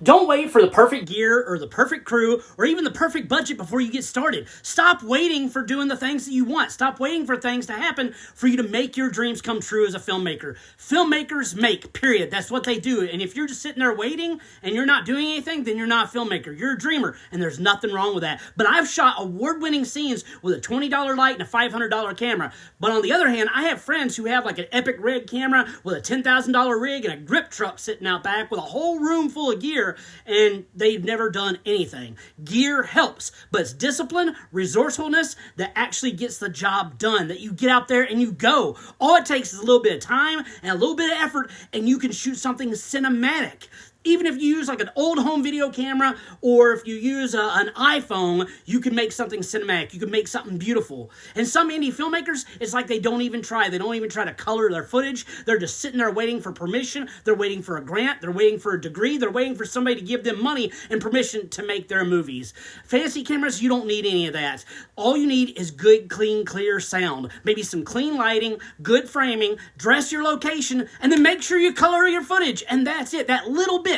Don't wait for the perfect gear or the perfect crew or even the perfect budget before you get started. Stop waiting for doing the things that you want. Stop waiting for things to happen for you to make your dreams come true as a filmmaker. Filmmakers make, period. That's what they do. And if you're just sitting there waiting and you're not doing anything, then you're not a filmmaker. You're a dreamer, and there's nothing wrong with that. But I've shot award-winning scenes with a $20 light and a $500 camera. But on the other hand, I have friends who have like an epic rig camera with a $10,000 rig and a grip truck sitting out back with a whole room full of gear, and they've never done anything. Gear helps, but it's discipline, resourcefulness that actually gets the job done, that you get out there and you go. All it takes is a little bit of time and a little bit of effort, and you can shoot something cinematic. Even if you use like an old home video camera or if you use an iPhone, you can make something cinematic. You can make something beautiful. And some indie filmmakers, it's like they don't even try. They don't even try to color their footage. They're just sitting there waiting for permission. They're waiting for a grant. They're waiting for a degree. They're waiting for somebody to give them money and permission to make their movies. Fancy cameras, you don't need any of that. All you need is good, clean, clear sound. Maybe some clean lighting, good framing, dress your location, and then make sure you color your footage. And that's it. That little bit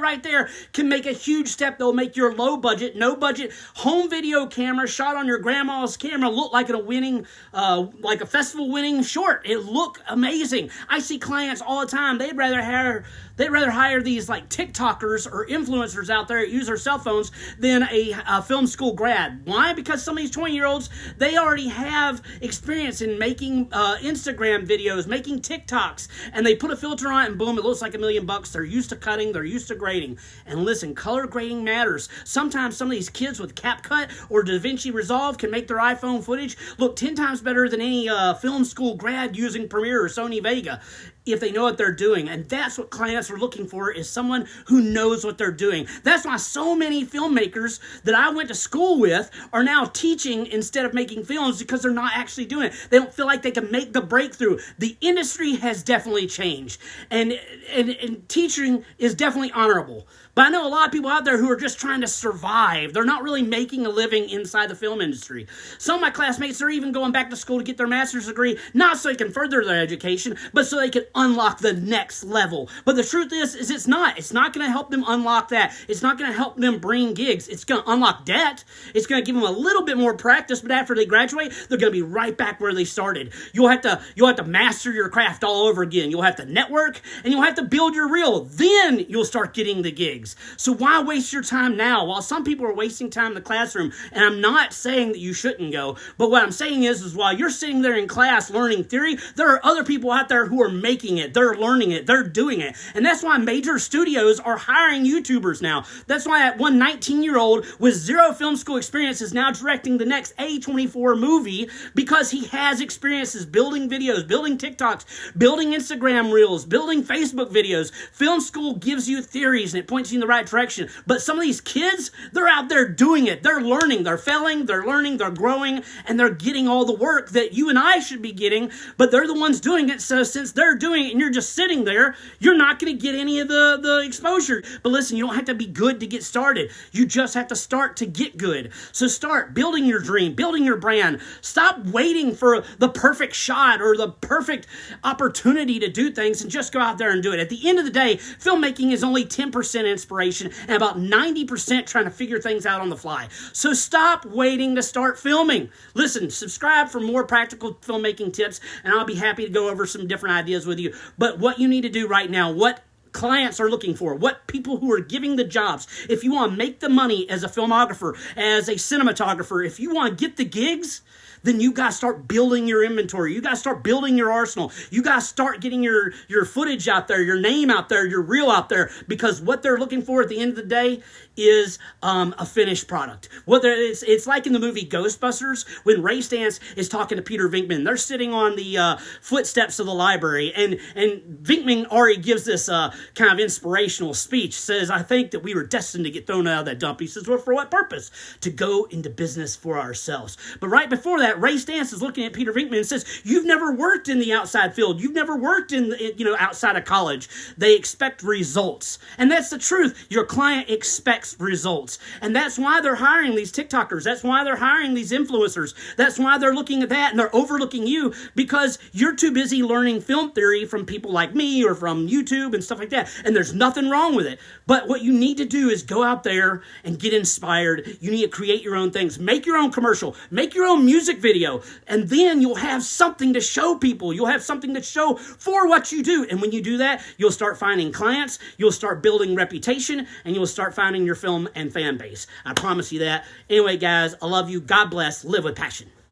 right there can make a huge step. They'll make your low budget, no budget home video camera shot on your grandma's camera look like like a festival winning short. It look amazing. I see clients all the time. They'd rather hire these like TikTokers or influencers out there that use their cell phones than a film school grad. Why? Because some of these 20-year-olds, they already have experience in making Instagram videos, making TikToks, and they put a filter on it and boom, it looks like $1 million. They're used to cutting, they're used to grading. And listen, color grading matters. Sometimes some of these kids with CapCut or DaVinci Resolve can make their iPhone footage look 10 times better than any film school grad using Premiere or Sony Vega, if they know what they're doing. And that's what clients are looking for, is someone who knows what they're doing. That's why so many filmmakers that I went to school with are now teaching instead of making films, because they're not actually doing it. They don't feel like they can make the breakthrough. The industry has definitely changed, and teaching is definitely honorable. But I know a lot of people out there who are just trying to survive. They're not really making a living inside the film industry. Some of my classmates are even going back to school to get their master's degree, not so they can further their education, but so they can unlock the next level. But the truth is it's not. It's not going to help them unlock that. It's not going to help them bring gigs. It's going to unlock debt. It's going to give them a little bit more practice, but after they graduate, they're going to be right back where they started. You'll have to master your craft all over again. You'll have to network, and you'll have to build your reel. Then you'll start getting the gigs. So why waste your time now? While some people are wasting time in the classroom, and I'm not saying that you shouldn't go, but what I'm saying is while you're sitting there in class learning theory, there are other people out there who are making it. They're learning it. They're doing it. And that's why major studios are hiring YouTubers now. That's why that one 19-year-old with zero film school experience is now directing the next A24 movie, because he has experiences building videos, building TikToks, building Instagram reels, building Facebook videos. Film school gives you theories and it points you in the right direction. But some of these kids, they're out there doing it. They're learning. They're failing. They're learning. They're growing. And they're getting all the work that you and I should be getting. But they're the ones doing it. So since they're doing it and you're just sitting there, you're not going to get any of the exposure. But listen, you don't have to be good to get started. You just have to start to get good. So start building your dream, building your brand. Stop waiting for the perfect shot or the perfect opportunity to do things, and just go out there and do it. At the end of the day, filmmaking is only 10% inspiration and about 90% trying to figure things out on the fly. So stop waiting to start filming. Listen, subscribe for more practical filmmaking tips, and I'll be happy to go over some different ideas with you. But what you need to do right now, what clients are looking for, what people who are giving the jobs, if you want to make the money as a filmographer, as a cinematographer, if you want to get the gigs, then you got to start building your inventory. You got to start building your arsenal. You got to start getting your footage out there, your name out there, your reel out there, because what they're looking for at the end of the day is a finished product. Whether it's like in the movie Ghostbusters when Ray Stantz is talking to Peter Venkman. They're sitting on the footsteps of the library, and Venkman already gives this kind of inspirational speech. Says, "I think that we were destined to get thrown out of that dump." He says, "Well, for what purpose? To go into business for ourselves." But right before that, Ray Stantz is looking at Peter Venkman and says, "You've never worked in the outside field. You've never worked in outside of college." They expect results, and that's the truth. Your client expects results, and that's why they're hiring these TikTokers. That's why they're hiring these influencers. That's why they're looking at that, and they're overlooking you, because you're too busy learning film theory from people like me or from YouTube and stuff like that. that. And there's nothing wrong with it. But what you need to do is go out there and get inspired. You need to create your own things. Make your own commercial. Make your own music video. And then you'll have something to show people. You'll have something to show for what you do. And when you do that, you'll start finding clients. You'll start building reputation. And you'll start finding your film and fan base. I promise you that. Anyway, guys, I love you. God bless. Live with passion.